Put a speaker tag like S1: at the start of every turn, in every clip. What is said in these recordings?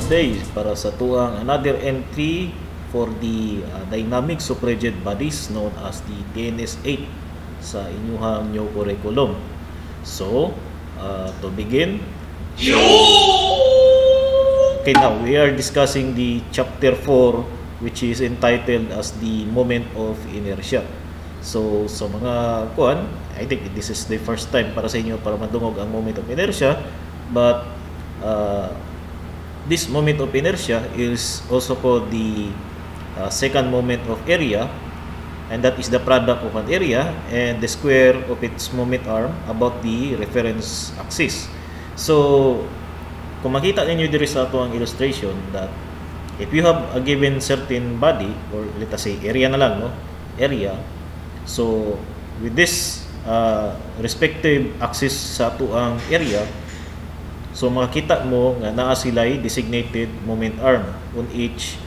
S1: day para sa tuang another entry for the dynamics of rigid bodies known as the TNS 8 sa inyuhang new curriculum. So, to begin, okay, now we are discussing the chapter 4, which is entitled as the moment of inertia. So, sa mga kuan, I think this is the first time para sa inyo para madungog ang moment of inertia, but this moment of inertia is also called the second moment of area, and that is the product of an area and the square of its moment arm about the reference axis. So, kung makita ninyo diri sa ato ang illustration that if you have a given certain body, or let us say area na lang, no? Area. So, with this respective axis sa ato ang area, so makita mo nga naa sila'y designated moment arm on each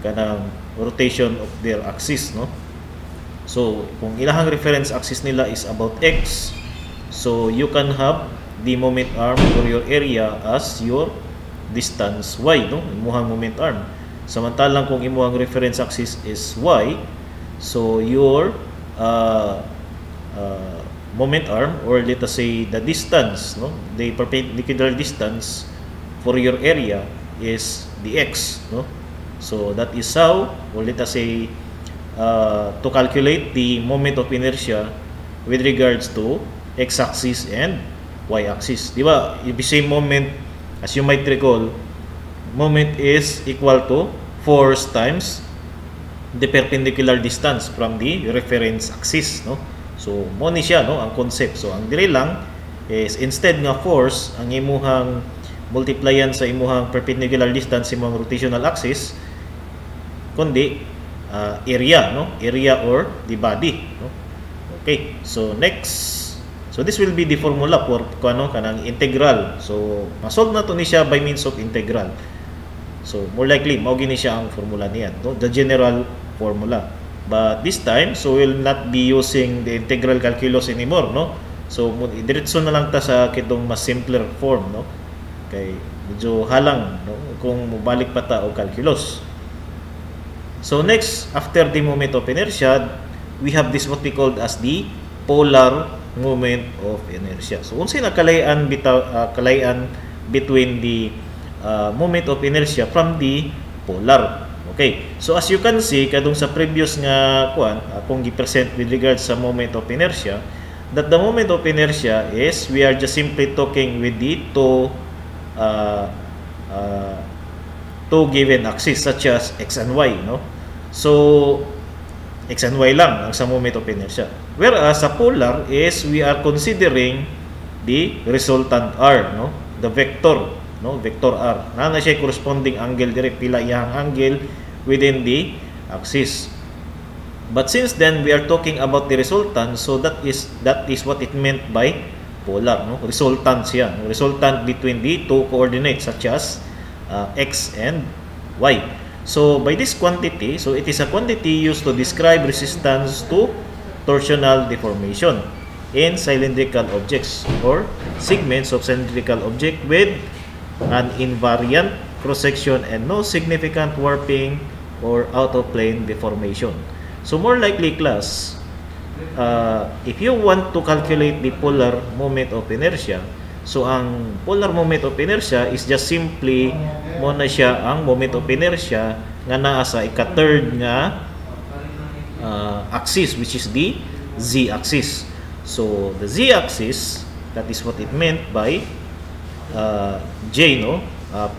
S1: kanang rotation of their axis, no? So, kung ilahang reference axis nila is about x, so you can have the moment arm for your area as your distance y, no? Imuhang moment arm. Samantalang kung imuhang reference axis is y, so your moment arm, or let us say the distance, no? The perpendicular distance for your area is the x, no? So that is how, or let us say to calculate the moment of inertia with regards to x-axis and y-axis. Di ba? The same moment, as you might recall, moment is equal to force times the perpendicular distance from the reference axis, no? So mo ni siya, no, ang concept. So ang dili lang is instead nga force ang imuhang multiplyan sa imuhang perpendicular distance sa imuhang rotational axis, kundi area, no? Area or the body, no? Okay. So next, so this will be the formula for kuno kanang integral. So masolve na to ni siya by means of integral. So more likely mao gini siya ang formula niya, no? The general formula. But this time, so we'll not be using the integral calculus anymore, no? So diretso na lang ta sa kitong mas simpler form, no? Kay medyo halang, no, kung mobalik pa ta og calculus. So next, after the moment of inertia, we have this what we called as the polar moment of inertia. So unsay nakalayan kalayan between the moment of inertia from the polar. Okay. So as you can see kadung sa previous nga kuan kung gi-present with regards sa moment of inertia, that the moment of inertia is we are just simply talking with the two given axis such as x and y, no? So x and y lang ang sa moment of inertia. Whereas sa polar is we are considering the resultant r, no? The vector, no? Vector r. Na siya corresponding angle dire, pila iyang angle within the axis. But since then we are talking about the resultant, so that is what it meant by polar, no? Resultant siya, no? Resultant between the two coordinates such as x and y. So by this quantity, so it is a quantity used to describe resistance to torsional deformation in cylindrical objects or segments of cylindrical object with an invariant cross-section and no significant warping or out of plane deformation. So more likely, class, if you want to calculate the polar moment of inertia, so ang polar moment of inertia is just simply mo na siya ang moment of inertia nga naa sa ika-third nga axis, which is the z-axis. So the z-axis, that is what it meant by j, no?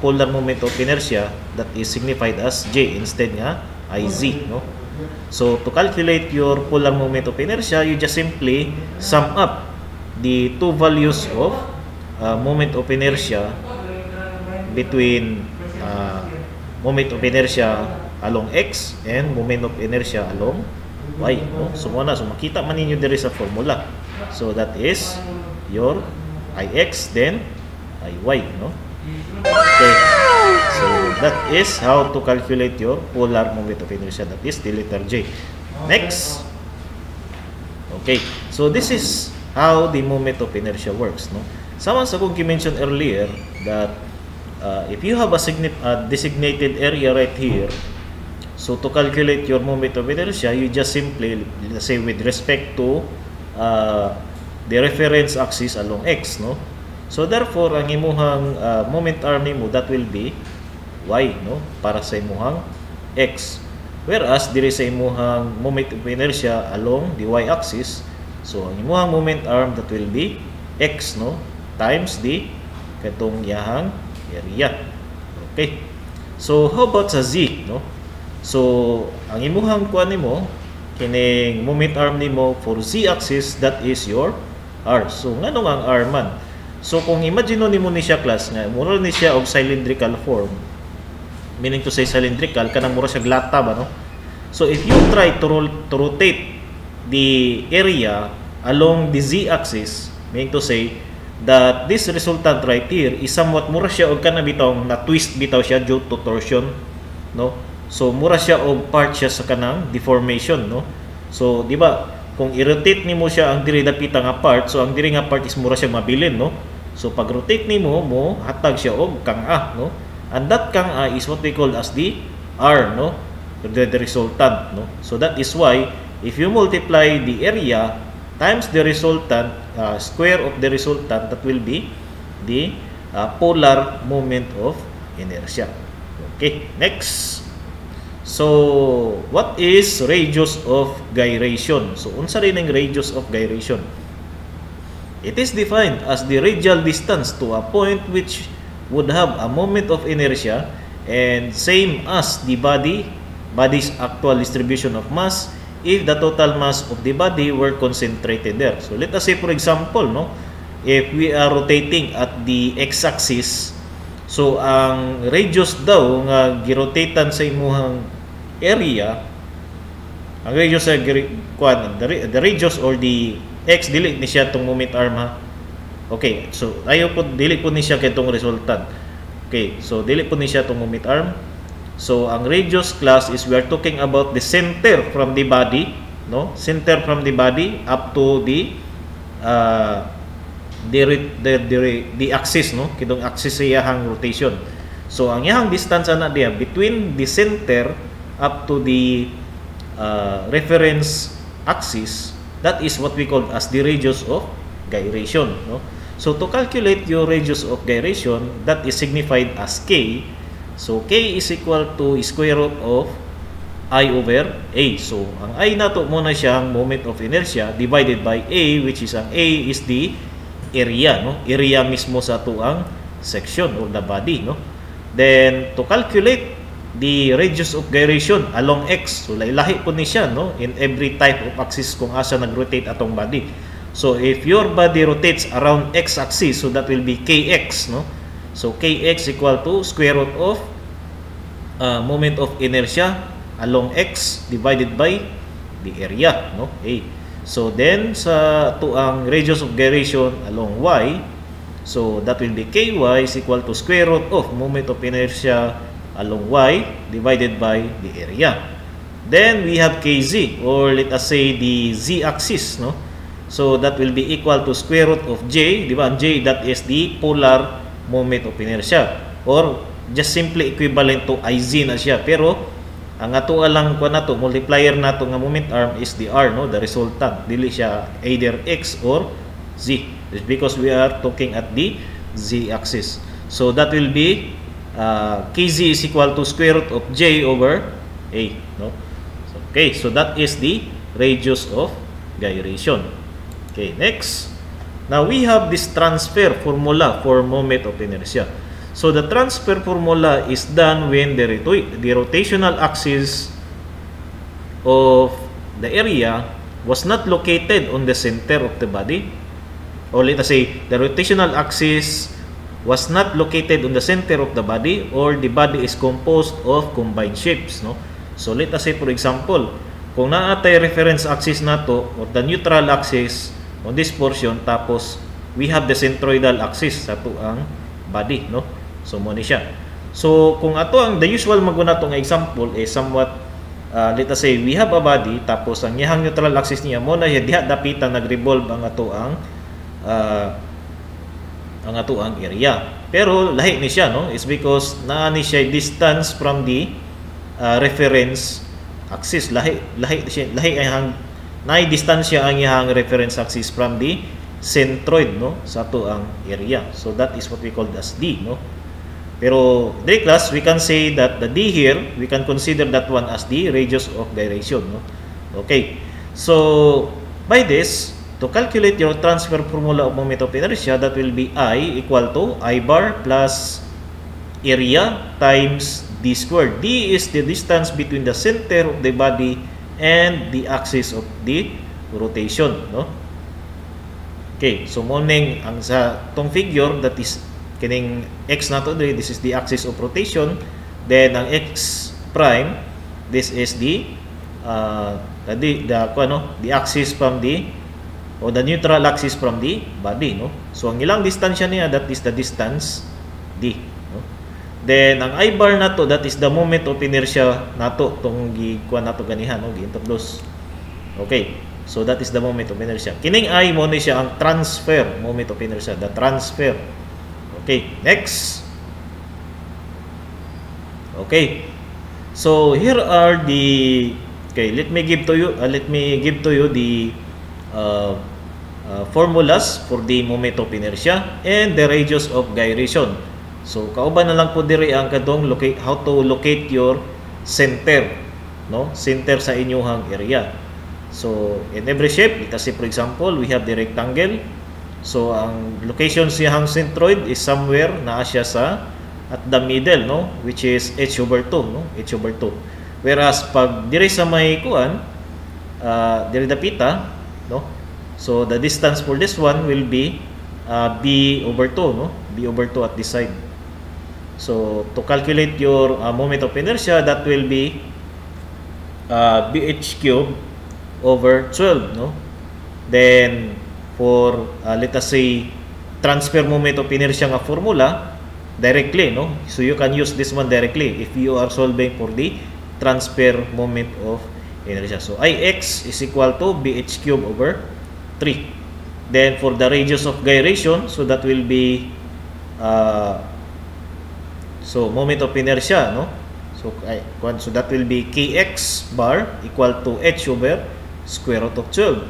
S1: Polar moment of inertia, that is signified as j instead nga iz, no? So to calculate your polar moment of inertia, you just simply sum up the two values of moment of inertia between moment of inertia along x and moment of inertia along y, no? So muna, so makita man ninyo diri sa formula. So that is your ix then iy, no? Okay. So that is how to calculate your polar moment of inertia, that is the letter J. Next. Okay. So this is how the moment of inertia works, no? Sama sa kung gi-mention earlier that if you have a designated area right here, so to calculate your moment of inertia, you just simply, let's say with respect to the reference axis along x, no? So therefore, ang imuhang moment arm nimo, that will be y, no? Para sa imuhang x. Whereas diri sa imuhang moment of inertia along the y-axis, so ang imuhang moment arm, that will be x, no? Times the katong yahang area. Okay. So how about sa z, no? So ang imuhang kuan nimo, kining moment arm nimo for z-axis, that is your r. So ngano nga ang r man? So kung imagine nimo ni siya class nga mura ni siya og cylindrical form, meaning to say cylindrical, kanang mura siya lata ba, no? So if you try to rotate the area along the z-axis, meaning to say that this resultant right here is somewhat mura siya og kana bitaw na twist bitaw siya due to torsion, no? So mura siya og part siya sa kanang deformation, no? So di ba kung i-rotate nimo siya ang diri dapita nga part, so ang diri nga part is mura siya mabilin, no? So pag rotate nimo mo hatag siya og kang-a, no? And that kang-a is what we call as the r, no? The resultant, no? So that is why if you multiply the area times the resultant, square of the resultant, that will be the polar moment of inertia. Okay, next. So what is radius of gyration? So unsa rin ang radius of gyration? It is defined as the radial distance to a point which would have a moment of inertia and same as the body's actual distribution of mass if the total mass of the body were concentrated there. So let us say for example, no, if we are rotating at the x-axis, so ang radius daw nga girotatean sa imuhang area, ang radius sa the radius or the x, dili ni siya tong moment arm, ha. Okay, so ayo po dili po ni siya kay tong resultant. Okay, so dili po ni siya tong moment arm. So ang radius class is we are talking about the center from the body, no? Center from the body up to the axis, no? Kidong axis sa iyang rotation. So ang iyang distance ana diya between the center up to the reference axis, that is what we call as the radius of gyration, no? So to calculate your radius of gyration, that is signified as k. So k is equal to square root of I over a. So ang I nato muna siya ang moment of inertia divided by a, which is ang a is the area, no? Area mismo sa tuang section or the body, no? Then to calculate the radius of gyration along x, so lahi po ni siya, no, in every type of axis kung asa nag-rotate atong body. So if your body rotates around x-axis, so that will be kx, no? So kx equal to square root of moment of inertia along x divided by the area, no? A. So then sa tuang radius of gyration along y, so that will be ky is equal to square root of moment of inertia along y divided by the area. Then we have kz, or let us say the z-axis, no? So that will be equal to square root of j, di ba? J, that is the polar moment of inertia, or just simply equivalent to iz na siya. Pero ang ato lang ko nato multiplier nato nga moment arm is the r, no, the resultant. Dili siya either x or z. It's because we are talking at the z-axis. So that will be kz is equal to square root of j over a, no? So, okay, so that is the radius of gyration. Okay, next. Now we have this transfer formula for moment of inertia. So the transfer formula is done when the rotational axis of the area was not located on the center of the body, or let us say the rotational axis was not located on the center of the body, or the body is composed of combined shapes, no? So let us say for example, kung naatay reference axis nato or the neutral axis on this portion, tapos we have the centroidal axis sa tuang body, no? So mo ni siya. So kung ato ang the usual maguna to nga example is somewhat let us say we have a body, tapos ang iyang neutral axis niya mo na diha dapitan nag-revolve ang ato ang area. Pero lahi ni siya, no? It's because naa ni siya distance from the reference axis. Lahi ay hang naay distansya ang iyang reference axis from the centroid, no, sa ato ang area. So that is what we call as D, no. Pero diri class, we can say that the D here, we can consider that one as the radius of gyration, no. Okay, so by this, to calculate your transfer formula of moment of inertia, that will be I equal to I bar plus area times D squared. D is the distance between the center of the body and the axis of the rotation, no. Okay, so morning ang sa tong figure, that is kining x nato diri, this is the axis of rotation, then ang x prime, this is the the axis from the, or the neutral axis from the body, no. So ang ilang distansya niya, that is the distance D, no. Then ang I bar nato, that is the moment of inertia nato tong gikuan nato ganihan, no, gi-introduce. Okay, so that is the moment of inertia. Kining I mo ni siya ang transfer moment of inertia, the transfer. Okay, next. Okay, so here are the, okay, let me give to you the formulas for the moment of inertia and the radius of gyration. So kauban na lang po diri ang kadong how to locate your center, no, center sa inyong area. So in every shape, let us say for example, we have the rectangle. So ang location siyang centroid is somewhere naa siya sa at the middle, no, which is h/2, no, h/2. Whereas pag diri sa may kuan, diri dapita, no, so the distance for this one will be b/2, no, b/2 at this side. So to calculate your moment of inertia, that will be bh³ over 12, no. Then for let us say transfer moment of inertia nga formula directly, no, so you can use this one directly if you are solving for the transfer moment of inertia. So Ix is equal to bh³ over 3. Then for the radius of gyration, so that will be so moment of inertia, no, so that will be kx bar equal to h over square root of 12.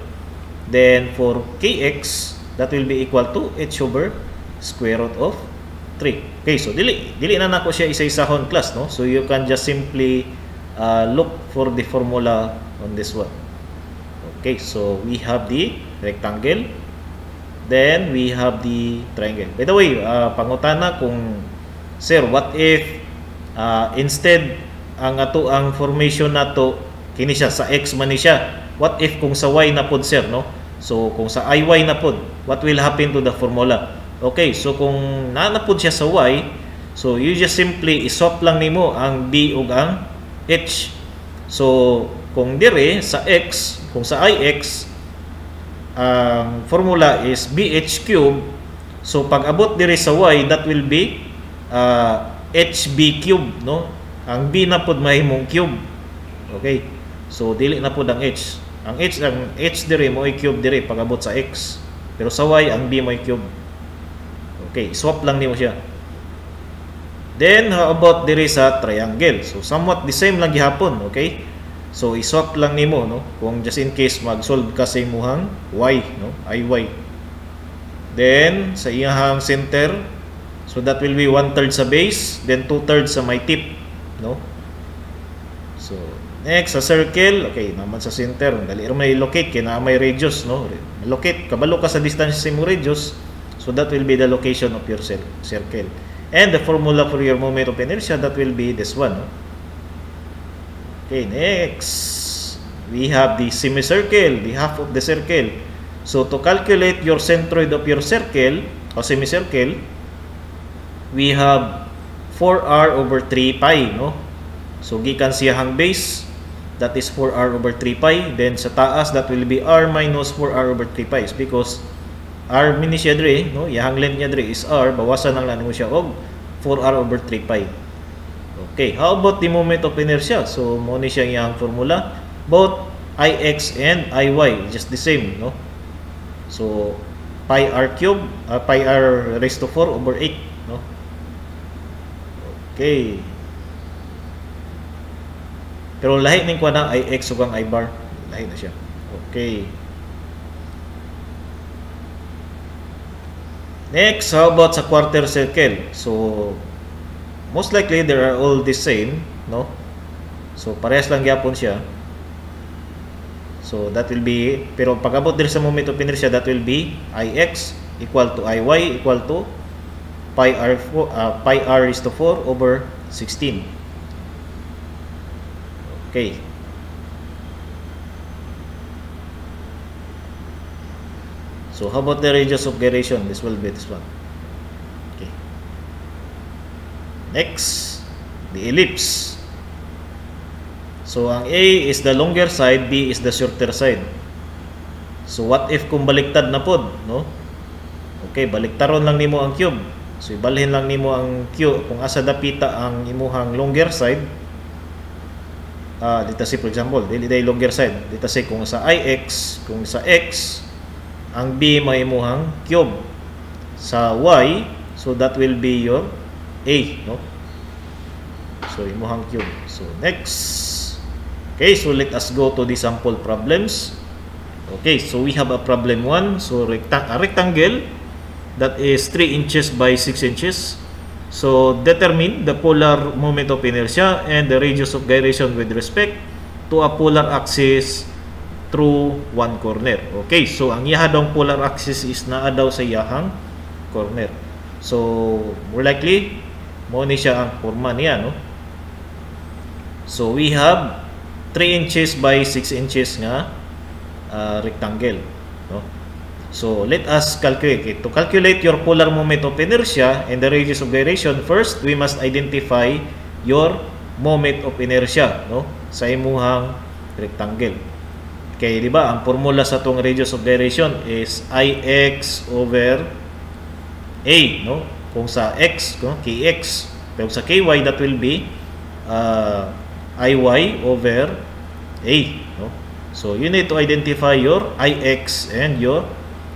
S1: Then for kx, that will be equal to h over square root of 3. Okay, so dili na nako siya isa-isahon class, no. So you can just simply look for the formula on this one. Okay, so we have the rectangle, then we have the triangle. By the way, pangutana kung sir, what if instead ang ato ang formation nato kini siya sa x man ni siya, what if kung sa y na pod, sir, no? So kung sa iy na pod, what will happen to the formula? Okay, so kung nanapod siya sa y, so you just simply iswap lang nimo ang b ug ang h. So kung dire sa x, kung sa ix, ang formula is bh³, so pag abot dire sa y, that will be hb³, no. Ang b na pod mahimong cube. Okay, so dili na pod ang h. Ang h dire mo ay cube dire pag abot sa x, pero sa y ang b mo ay cube. Okay, swap lang nimo siya. Then how about dire sa triangle? So somewhat the same lang gihapon, okay? So iswap lang nimo, no, kung just in case mag-solve ka sa imong y, no, iy. Then sa iyang center, so that will be 1/3 sa base, then 2/3 sa may tip, no. So next sa circle, okay, naman sa center, dali ra may locate kay na may radius, no. Locate kabalo ka sa distance sa imong radius, so that will be the location of your circle. And the formula for your moment of inertia, that will be this one, no? Okay, next we have the semicircle, the half of the circle. So to calculate your centroid of your circle or semicircle, we have 4r over 3 pi, no. So gikan siyang base, that is 4r over 3 pi. Then sa taas, that will be r minus 4r over 3 pi, because r mini siya dre, no, yang length niya dre is r, bawasan lang mo siya og 4r over 3 pi. Okay, how about the moment of inertia? So mo ni siya yang formula, both ix and iy just the same, no. So pi r cube, pi r raised to 4 over 8, no. Okay. Pero lahi ning kuan na ay x ug ang I bar, lahi na siya. Okay. Next, how about sa quarter circle? So most likely they are all the same, no? So parehas lang gyapon siya. So that will be, pero pag abot diri sa moment of inertia, that will be Ix equal to Iy equal to pi r is to 4 over 16. Okay. So how about the radius of gyration? This will be this one. Okay. Next, the ellipse. So ang A is the longer side, B is the shorter side. So what if kung baliktad na pod, no? Okay, baliktaron lang nimo ang cube. So ibalhin lang nimo ang cube kung asa dapita ang imuhang longer side. Dito say for example, dili day longer side. Dito say kung sa Ix, kung sa X, ang B may imuhang cube. Sa Y, so that will be your A, no? So imuhang cube. So next. Okay, so let us go to the sample problems. Okay, so we have a problem 1. So a rectangle that is 3 inches by 6 inches. So determine the polar moment of inertia and the radius of gyration with respect to a polar axis through one corner. Okay, so ang iyahang polar axis is naa daw sa iyahang corner. So more likely mo ni siya ang forma niya, no? So we have 3 inches by 6 inches nga rectangle, no? So let us calculate it. To calculate your polar moment of inertia and the radius of gyration, first we must identify your moment of inertia, no, sa imuhang rectangle. Okay, di ba? Ang formula sa tong radius of gyration is Ix over A, no? Kung sa X, no, Kx. Pero sa Ky, that will be Iy over A, no? So you need to identify your Ix and your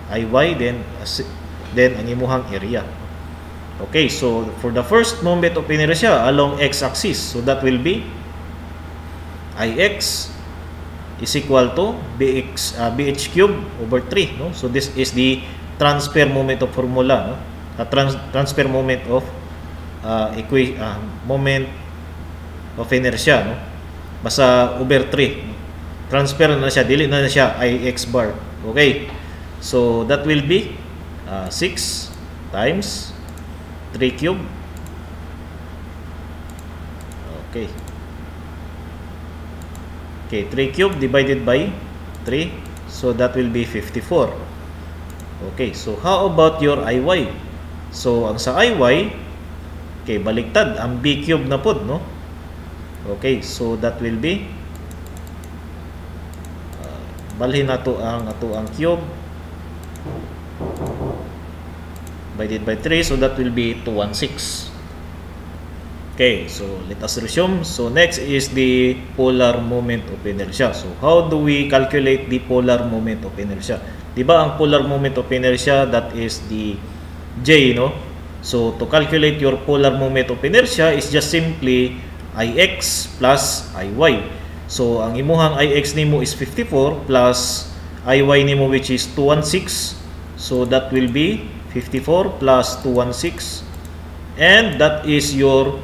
S1: Iy, then ang imuhang area. Okay, so for the first moment of inertia along x-axis, so that will be Ix is equal to bh cube over 3, no? So this is the transfer moment of formula, no? Transfer moment of moment of inertia, no? Basta over 3. Transfer na siya, dili na siya Ix bar. Okay. So that will be 6 times 3 cube. Okay. Okay, 3 cube divided by 3. So that will be 54. Okay, so how about your Iy? So ang sa Iy, okay, baliktad ang b cube na pod, no? Okay, so that will be balhin nato ang cube divided by 3, so that will be 216. Okay, so let us resume. So next is the polar moment of inertia. So how do we calculate the polar moment of inertia? Diba ang polar moment of inertia, that is the J, no? So to calculate your polar moment of inertia is just simply Ix plus Iy. So ang imuhang Ix nimo is 54 plus Iy nimo which is 216. So that will be 54 plus 216, and that is your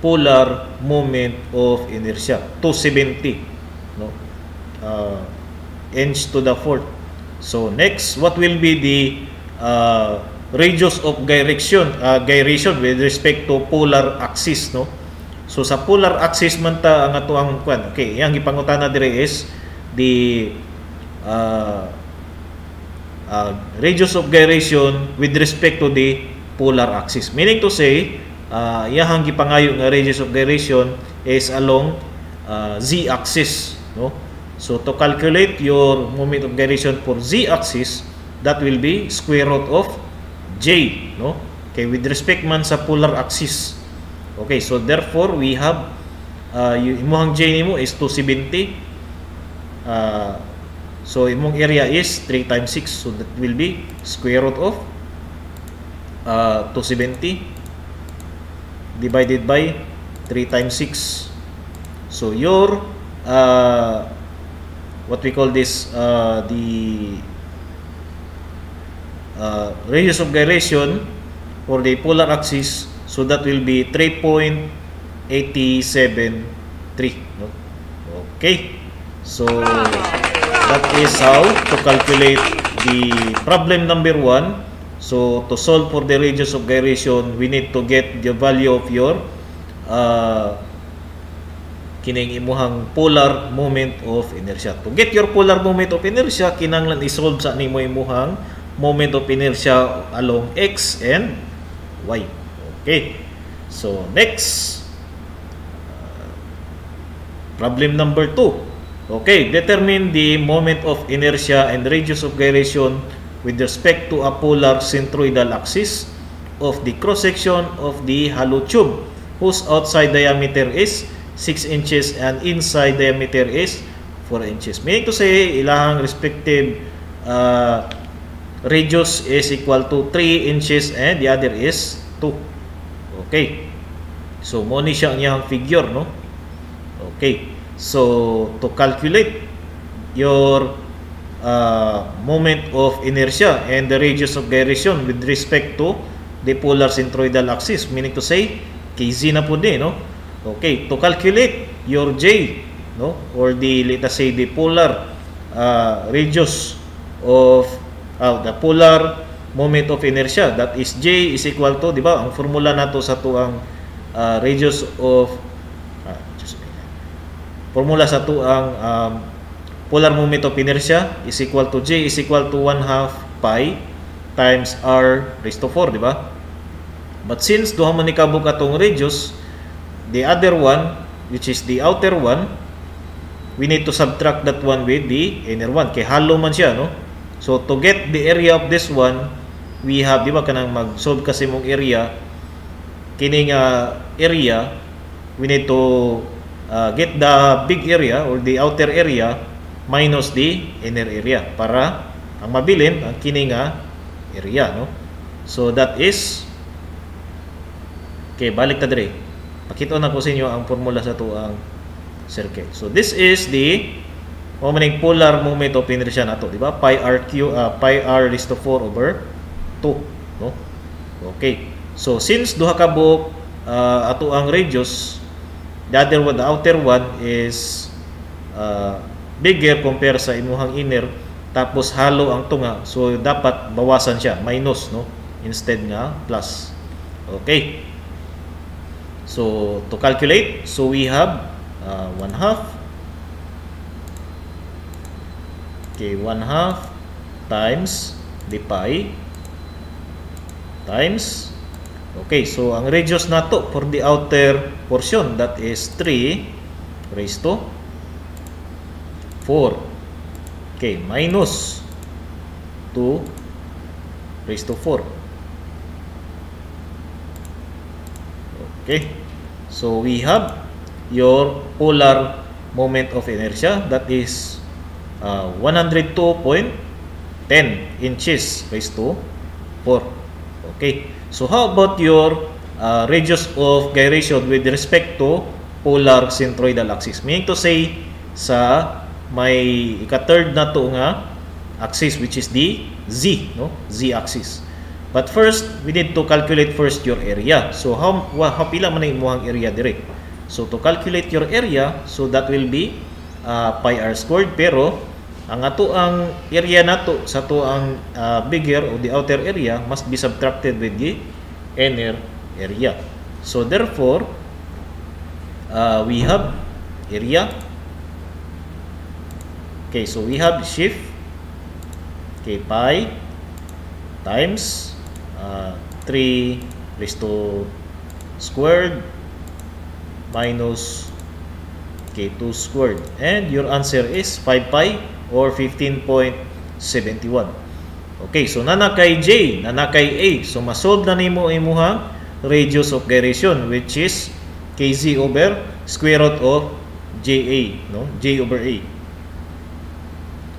S1: polar moment of inertia, 270, no? Inch to the fourth. So next, what will be the radius of gyration with respect to polar axis, no? So sa polar axis man ta ang ato ang kwan. Okay, yang gipangutana dire is the radius of gyration with respect to the polar axis. Meaning to say, iyahang gipangayo nga radius of gyration is along z-axis, no? So to calculate your moment of gyration for z-axis, that will be square root of j, no? Okay, with respect man sa polar axis. Okay, so therefore we have yung imuhang j nimo is 270. So imong area is 3 times 6, so that will be square root of 270 divided by 3 times 6. So your what we call this, the radius of gyration for the polar axis, so that will be 3.873, no? Okay, so that is how to calculate the problem number 1. So to solve for the radius of gyration, we need to get the value of your kining imuhang polar moment of inertia. To get your polar moment of inertia, kinahanglan i-solve sa nimo imuhang moment of inertia along x and y. Okay, so next, problem number 2. Okay, determine the moment of inertia and radius of gyration with respect to a polar centroidal axis of the cross-section of the hollow tube whose outside diameter is 6 inches and inside diameter is 4 inches. Meaning to say, ilahang respective radius is equal to 3 inches and the other is 2. Okay, so mo ni siya ang figure, no? Okay, so to calculate your moment of inertia and the radius of gyration with respect to the polar centroidal axis, meaning to say kz na po din, no? Okay, to calculate your j, no, or the, let us say, the polar radius of the polar moment of inertia, that is j is equal to, di ba, ang formula nato sa to ang radius of formula sa to ang polar moment of inertia is equal to j is equal to 1/2 pi times r raised to 4, di ba? But since duha man ni kabuk atong radius, the other one, which is the outer one, we need to subtract that one with the inner one. Kay hollow man siya, no? So to get the area of this one, we have, di ba, kanang mag-solve kasi mong area, kining area, we need to get the big area or the outer area minus the inner area para ang mabilin ang kining area, no? So that is, okay, balik ta dire. Pakita na ko sa inyo ang formula sa to ang circuit. So this is the polar moment of inertia nato, di ba? Pi r raised to 4 over 2, no? Okay, so since duha ka buok ato ang radius, the outer one is bigger compare sa imuhang inner, tapos hollow ang tunga, so dapat bawasan siya, minus, no, instead nga plus. Okay, so to calculate, so we have 1/2, okay, 1/2 times the pi times, okay, so ang radius nato for the outer portion, that is 3 raised to 4, okay, minus 2 raised to 4. Okay, so we have your polar moment of inertia, that is 102.10 inches raised to 4. Okay, so how about your radius of gyration with respect to polar centroidal axis? Meaning to say, sa may ika-third na to nga axis, which is the z, no, z axis. But first, we need to calculate first your area. So how pila man ang imuhang area dire? So to calculate your area, so that will be pi r squared, pero ang ato ang area nato sa to ang bigger or the outer area must be subtracted with the inner area. So therefore, we have area. Okay, so we have shift, okay, pi times 3 raised to squared minus, okay, 2 squared, and your answer is 5 pi or 15.71. Okay, so nanakay j, nanakay a, so masolve na nimo imuhang radius of gyration, which is kz over square root of ja, no, j over a.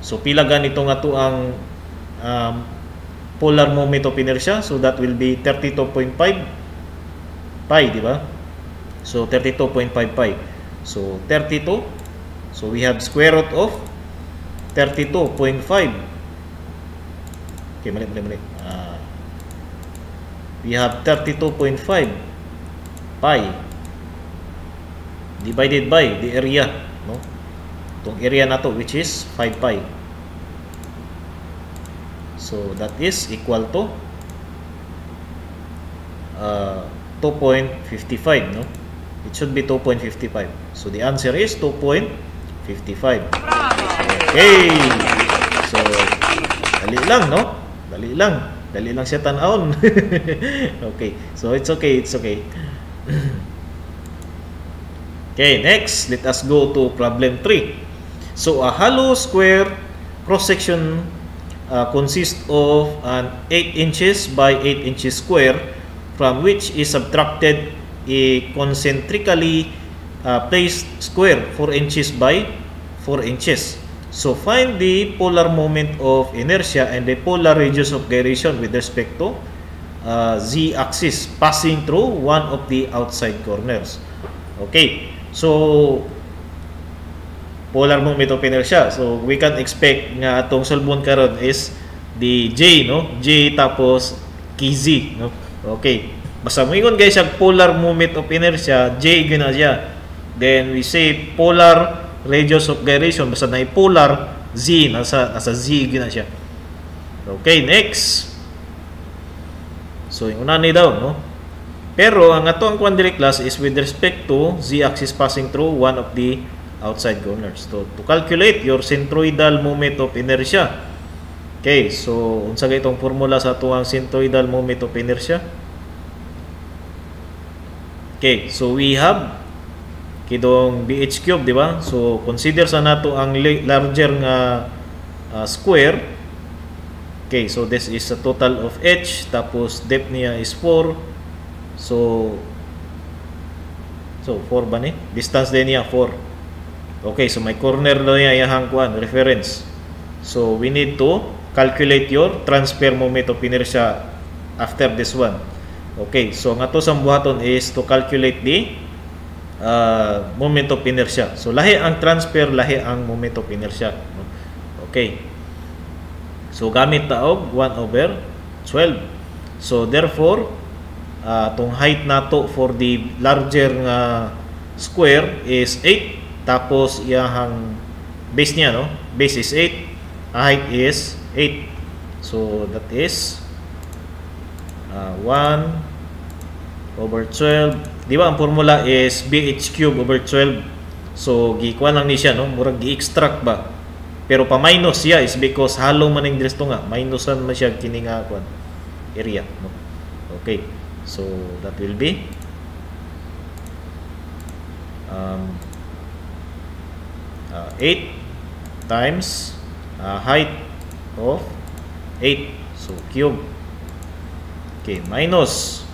S1: So pila ganito nga to ang polar moment of inertia, so that will be 32.5 pi, di ba? So 32.5 pi. So 32. So we have square root of 32.5. Okay, mali. We have 32.5 pi divided by the area, no? Itong area na to, which is 5 pi. So that is equal to 2.55, no? It should be 2.55. So the answer is 2.55. Okay. So dali lang, no? Dali lang siya tan-aon. Okay. So it's okay. Okay, next, let us go to problem 3. So a hollow square cross-section consists of an 8 inches by 8 inches square, from which is subtracted a concentrically placed square 4 inches by 4 inches. So find the polar moment of inertia and the polar radius of gyration with respect to z-axis passing through one of the outside corners. Okay, so polar moment of inertia. So we can expect nga atong sulbon karon is the J, no? J tapos KZ, no? Okay. Basta moingon guys ang polar moment of inertia, J gina siya. Then we say polar radius of gyration, basta na polar Z, nasa Z gina siya. Okay, next. So yung una ni daw, no? Pero ang ato ang kuan diri class is with respect to z-axis passing through one of the outside corners. So to calculate your centroidal moment of inertia. Okay, so unsa gay itong formula sa ato ang centroidal moment of inertia? Okay, so we have kidong BH cube, di ba? So consider sa nato ang larger nga square. Okay, so this is a total of h, tapos depth niya is 4. So 4 ba ni? Distance din niya 4. Okay, so may corner na niya yung kuan, reference. So we need to calculate your transfer moment of inertia after this one. Okay, so ang ato sa buhaton is to calculate the moment of inertia. So lahi ang transfer, lahi ang moment of inertia. Okay. So gamit taog 1/12. So therefore, tong height nato for the larger square is 8, tapos iyang base niya, no? Base is 8, height is 8. So that is 1/12. Di ba ang formula is BH cube over 12. So gikuan lang ni siya, no? Murag gi-extract ba. Pero pa minus siya is because hollow man ning disto nga, minusan man siya kini nga kuan area, no? Okay. So that will be 8 times height of 8, so cube. Okay, minus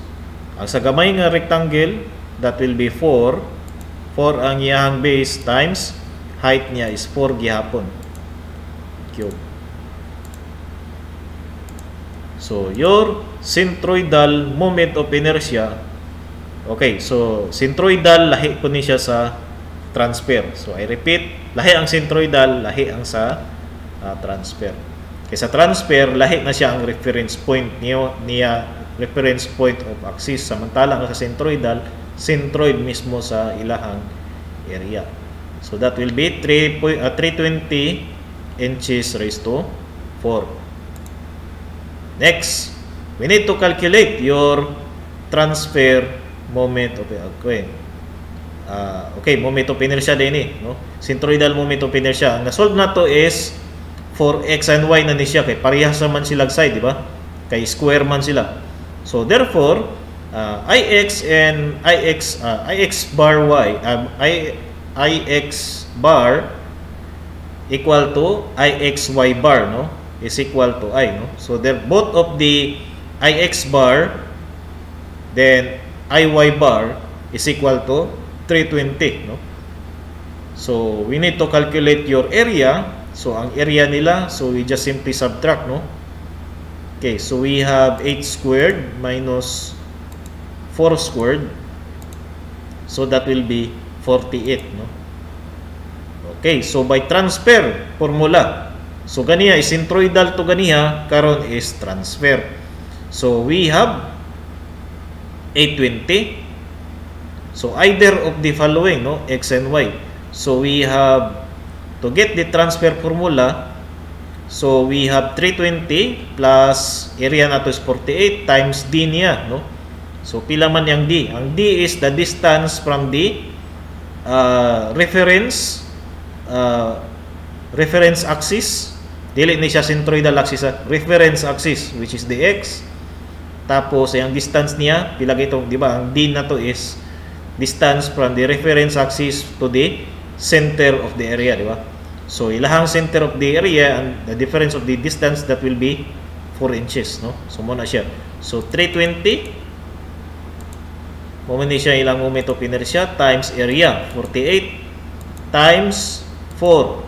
S1: ang sa gamay nga rectangle, that will be 4 ang iyahang base times height niya is 4 gihapon, cube. So your centroidal moment of inertia, okay, so centroidal lahi po ni siya sa transfer. So I repeat, lahi ang centroidal, lahi ang sa transfer. Kaya sa transfer, lahi na siya ang reference point niya reference point of axis, samantalang sa centroidal, centroid mismo sa ilahang area. So that will be 320 inches raised to 4. Next, we need to calculate your transfer moment of moment of inertia din eh, no? Centroidal moment of inertia. Ang na-solve na to is for x and y na ni siya, kay parehas naman sila side, di ba? Kay square man sila. So therefore, ix bar y, ix bar equal to ixy bar, no? Is equal to I, no? So they're both of the ix bar, then iy bar is equal to 320, no? So we need to calculate your area. So ang area nila, so we just simply subtract, no? Okay, so we have 8 squared minus 4 squared. So that will be 48, no? Okay, so by transfer formula, so ganiya is centroidal to ganiya, karon is transfer. So we have 820. So either of the following, no, x and y. So we have to get the transfer formula. So we have 320 plus area nato is 48 times d niya, no? So pila man yang d? Ang d is the distance from the reference axis. Dili ni siya centroidal axis, reference axis, which is the x. Tapos yung distance niya, pila gitong, di ba? Ang d na to is distance from the reference axis to the center of the area, di ba? So ilahang center of the area and the difference of the distance, that will be 4 inches, no? So muna siya. So 320 moment siya ilang moment of inertia times area 48 times 4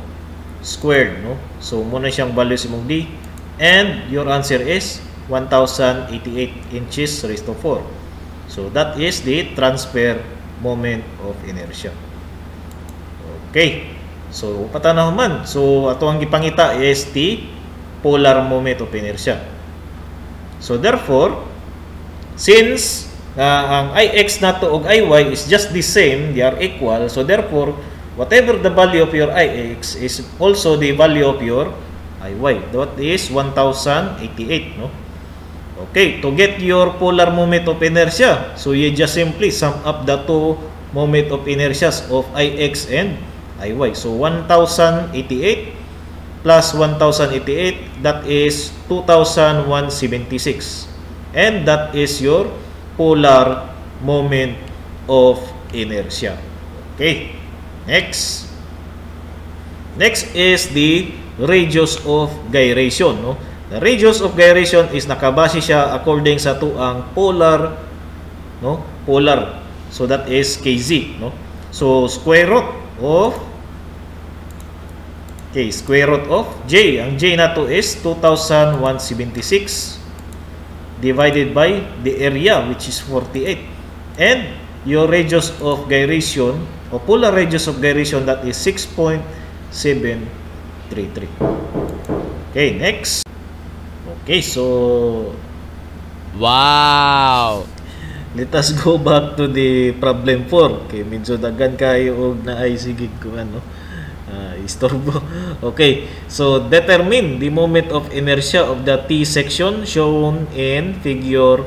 S1: squared, no? So muna siyang value si mong d, and your answer is 1088 inches raised to 4. So that is the transfer moment of inertia. Okay, so patanah man. So ato ang gipangita is the polar moment of inertia. So therefore, since ang ix nato og iy is just the same, they are equal, so therefore whatever the value of your ix is also the value of your iy. That is 1088, no? Okay, to get your polar moment of inertia, so you just simply sum up the two moment of inertias of ix and iy. So 1088 plus 1088, that is 2176, and that is your polar moment of inertia. Okay, next is the radius of gyration, no? The radius of gyration is nakabase siya according sa tuang polar, no? Polar. So that is kz, no? So square root of j. Ang j na to is 2176 divided by the area, which is 48. And your radius of gyration o polar radius of gyration, that is 6.733. Okay, next. Okay, so
S2: wow!
S1: Let us go back to the problem 4. Okay, medyo dagan kayo og naay sigig ko ano. Istorbo. Okay, so determine the moment of inertia of the T section shown in figure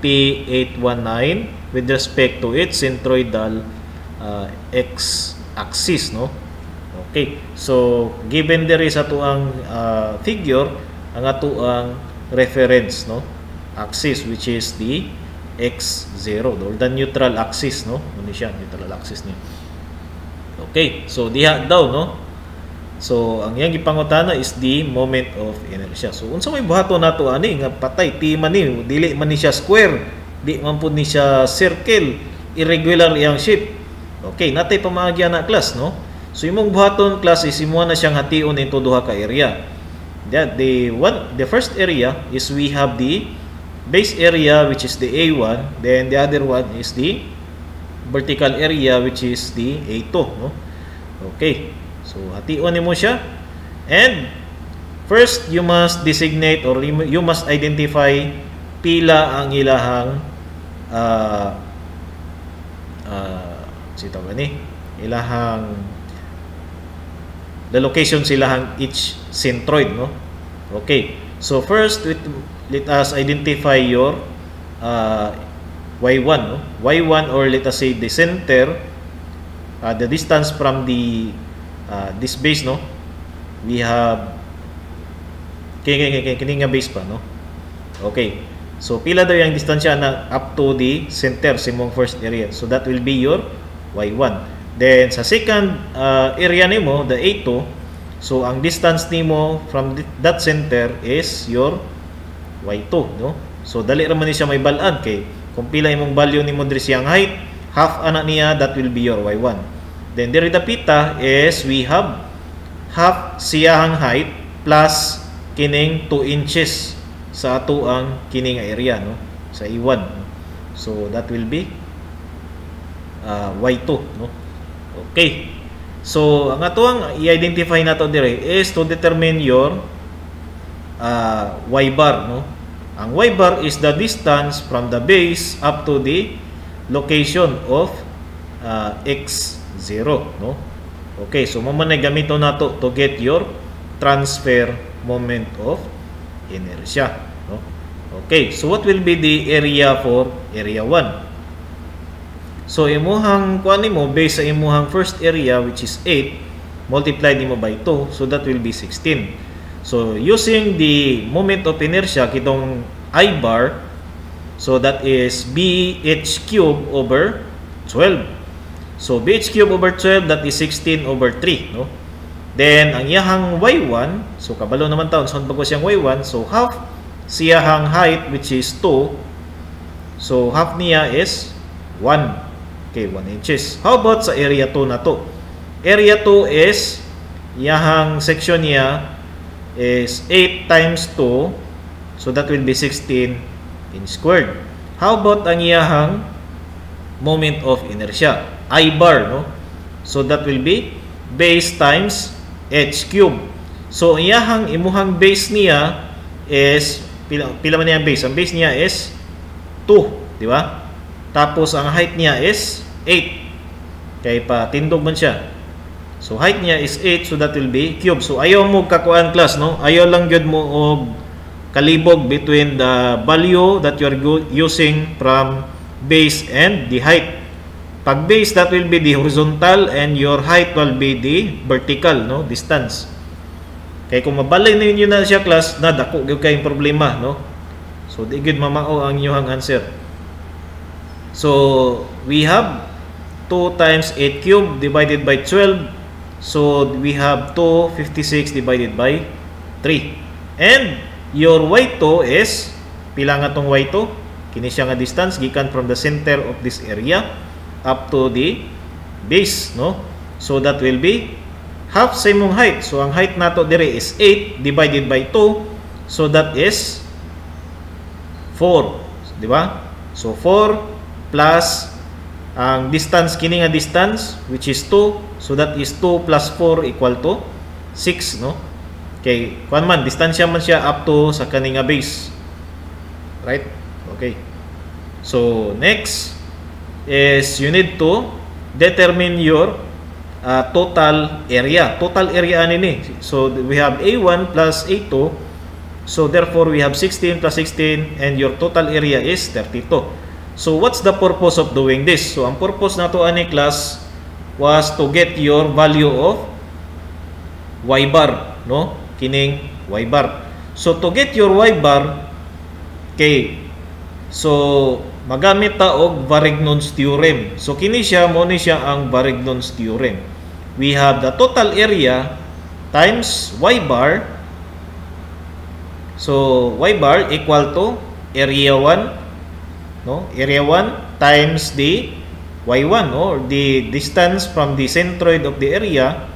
S1: P819 with respect to its centroidal x-axis, no? Okay, so given there is ato ang figure, ang ato ang reference, no, axis, which is the x0 or the neutral axis, no? Ano siya, neutral axis niya. Okay, so diha daw, no? So ang yang gipangutana is the moment of inertia. So unsa may buhaton nato ani nga patay t man ni, dili man ni siya square, di man pud ni siya circle, irregular iyang shape. Okay, natay pamaagya na class, no? So imong buhaton class is imo na siyang hation into duha ka area. That the first area is we have the base area, which is the A1, then the other one is the vertical area, which is the A2, no? Okay, so hation nimo siya, and first you must designate or you must identify pila ang ilahang ilahang the location silahang each centroid, no? Okay, so first let us identify your y1, no? y1, or let us say the center, the distance from the this base, no? We have kini nga base pa, no? Okay, so pila daw yung distansya na up to the center sa imong first area, so that will be your y1. Then sa second area nimo, the A2, so ang distance nimo from that center is your y2, no? So dali ra man ni siya may balaan kay kung pila imong value nimo diri siyang height, half ana niya, that will be your y1. Then diri dapita is we have half siyang height plus kining 2 inches sa ato ang kining area, no, sa E1. So that will be y2, no? Okay. So ang atuang i-identify nato dire is to determine your y bar, no? Ang y bar is the distance from the base up to the location of x0, no? Okay, so mamanay gamito nato to get your transfer moment of inertia, no? Okay, so what will be the area for area 1? So imuhang kuan nimo based sa imuhang first area which is 8, multiply nimo by 2, so that will be 16. So using the moment of inertia kitong I bar, so that is bh cube over 12. So bh cube over 12, that is 16 over 3, no? Then ang iyahang y1, so kabalo naman taon so bago siyang y1, so half siyahang height which is 2, so half niya is 1. Okay, 1 inches. How about sa area 2 na to? Area 2 is, iyahang section niya is 8 times 2. So that will be 16 in squared. How about ang iyahang moment of inertia? I bar, no? So that will be base times h cube. So iyahang imuhang base niya is, pila man niya ang base? Ang base niya is 2, di ba? Tapos ang height niya is 8. Kaya pa tindog man siya. So height niya is 8, so that will be cube. So ayaw mo kakuan class, no? Ayaw lang gyud mo og kalibog between the value that you are using from base and the height. Pag base, that will be the horizontal and your height will be the vertical, no? Distance. Kaya kung mabalay ninyo na siya class, na dako gyud kay problema, no? So di gyud mamao ang inyong answer. So we have 2 times 8 cube divided by 12. So we have 256 divided by 3. And your y2 is, pila nga tong y2? Kini siya nga distance gikan from the center of this area up to the base, no? So that will be half sa imong height. So ang height nato dire is 8 divided by 2. So that is 4, di ba? So 4 plus ang distance, kini nga distance which is 2, so that is 2 plus 4 equal to 6, no? Okay, kuan man distansya man siya up to sa kani nga base, right? Okay, so next is you need to determine your total area. Total area ani. So we have A1 plus A2, so therefore we have 16 plus 16 and your total area is 32. So what's the purpose of doing this? So ang purpose nato ani class was to get your value of y bar, no? Kining y bar. So to get your y bar, okay, so magamit ta og Varignon's theorem. So kini siya, mo ni siya ang Varignon's theorem. We have the total area times y bar. So y bar equal to area 1, no? Area 1 times the y1, no? Or the distance from the centroid of the area.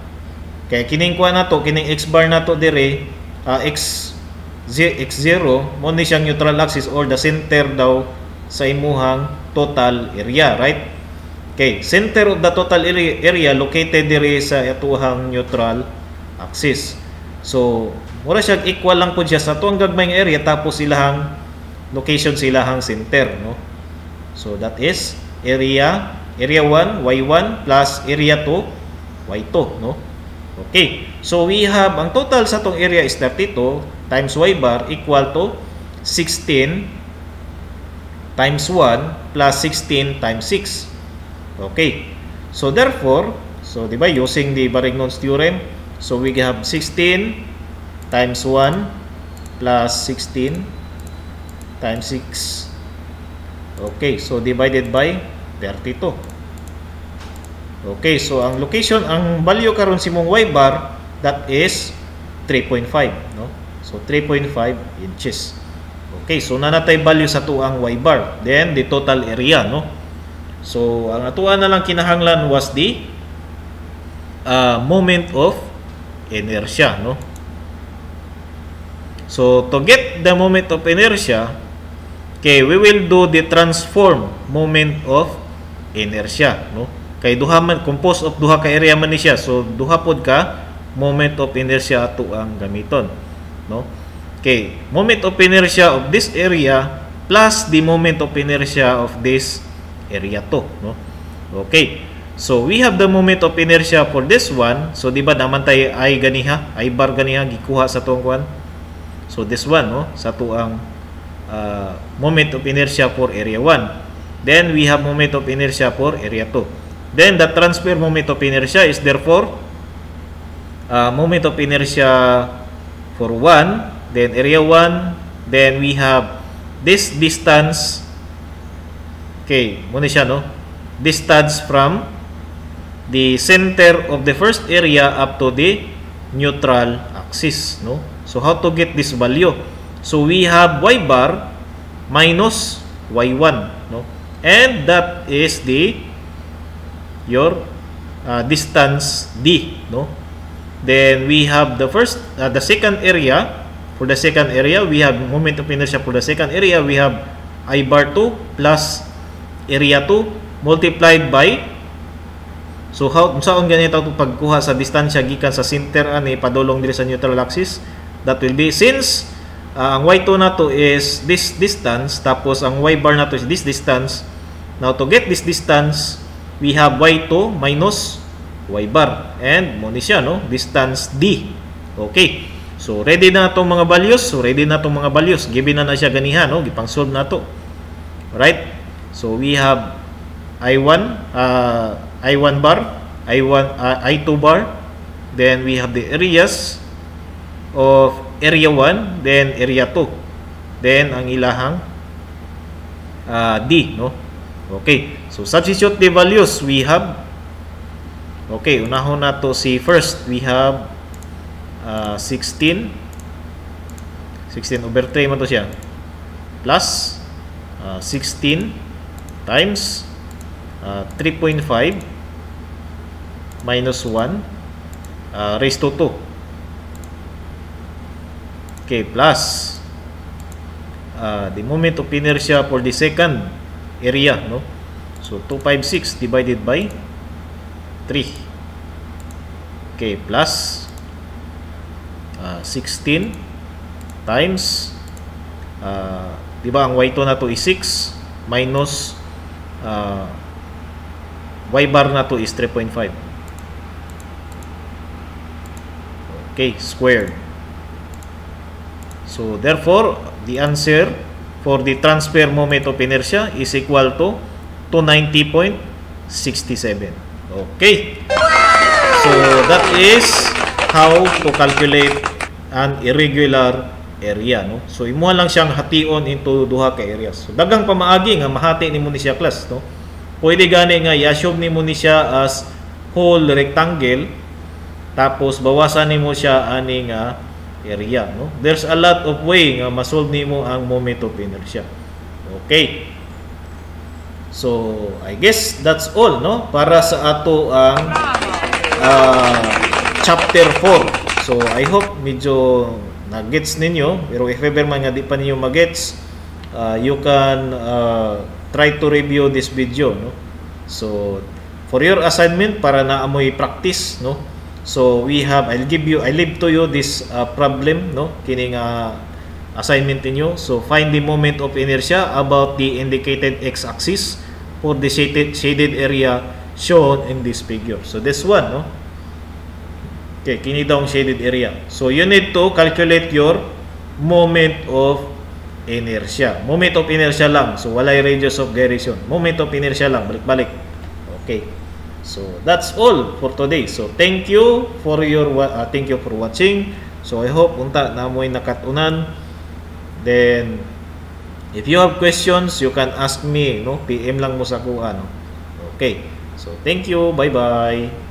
S1: Kaya kining kuha nato, kining x bar nato dire, x0 mo ni siyang neutral axis or the center daw sa imuhang total area, right? Okay, center of the total area located dire sa atuhang neutral axis. So mura siya equal lang pud siya sa tuang gagmayng area tapos ilahang location sa ilahang center, no? So that is area 1 y1 plus area 2 y2, no? Okay, so we have ang total sa tong area is 32 times y bar equal to 16 times 1 plus 16 times 6. Okay, so therefore, so di ba using the Varignon's theorem, so we have 16 times 1 plus 16 times 6. Okay, so divided by 32. Okay, so ang location, ang value karon si mong y bar, that is 3.5, no? So 3.5 inches. Okay, so nanatay value sa tuang y bar. Then the total area, no? So ang atuan na lang kinahanglan was the moment of inertia, no? So to get the moment of inertia, okay, we will do the transform moment of inertia, no? Kay duha man, composed of duha ka area man ni siya, so duha pod ka moment of inertia ato ang gamiton, no? Okay, moment of inertia of this area plus the moment of inertia of this area 2, no? Okay, so we have the moment of inertia for this one. So di ba naman tayo I ganiha, I bar ganiha gikuha sa tuong kuan. So this one, no, sa tuang moment of inertia for area 1. Then we have moment of inertia for area 2. Then the transfer moment of inertia is therefore moment of inertia for 1, then area 1, then we have this distance. Okay, muna siya, no? Distance from the center of the first area up to the neutral axis, no? So how to get this value? So we have y bar minus y1, no? And that is your distance d, no? Then we have the second area. For the second area, we have moment of inertia for the second area. We have I bar 2 plus area 2 multiplied by, so how saan ganito ito pagkuha sa distansya gikan sa center ani padulong diri sa neutral axis? That will be, since ang y2 nato is this distance, tapos ang y bar nato is this distance. Now to get this distance, we have y2 minus y bar, and mo ni siya, no, distance d. Okay, so ready na itong mga values. Given na siya ganiha, no, gipang solve na to. Right, so we have I1 bar, I2 bar, then we have the areas of area 1, then area 2, then ang ilahang D, no? Okay, so substitute the values. We have, okay, unahon na to si first, we have 16 over 3 man to siya, plus 16 times 3.5 minus 1 raised to 2. Okay, plus the moment of inertia for the second area, no? So 256 divided by 3. Okay, plus 16 times di ba ang y2 na to is 6 minus y bar na to is 3.5. Okay, squared. So therefore, the answer for the transfer moment of inertia is equal to 290.67. Okay. So that is how to calculate an irregular area, no? So imo lang siyang hation into duha ka areas. So dagang pamaagi nga mahati nimo ni siya, class, no? Pwede gani nga i-assume nimo ni siya as whole rectangle, tapos bawasan nimo siya ani nga area, no? There's a lot of way nga ma-solve nimo ang moment of inertia. Okay. So I guess that's all, no, para sa ato ang chapter 4. So I hope medyo na-gets ninyo, pero if ever man nga di pa ninyo ma-gets, you can try to review this video, no? So for your assignment, para na amoy practice, no? So we have, I leave to you this problem, no, kining assignment ninyo. So find the moment of inertia about the indicated x-axis for the shaded area shown in this figure. So this one, no? Okay, kini daw ang shaded area. So you need to calculate your moment of inertia. Moment of inertia lang. So walay radius of gyration. Moment of inertia lang, balik-balik. Okay. So that's all for today. So thank you for watching. So I hope unta na mo'y nakatunan. Then if you have questions, you can ask me, no? PM lang mo sa kuha, no? Okay. So thank you. Bye-bye.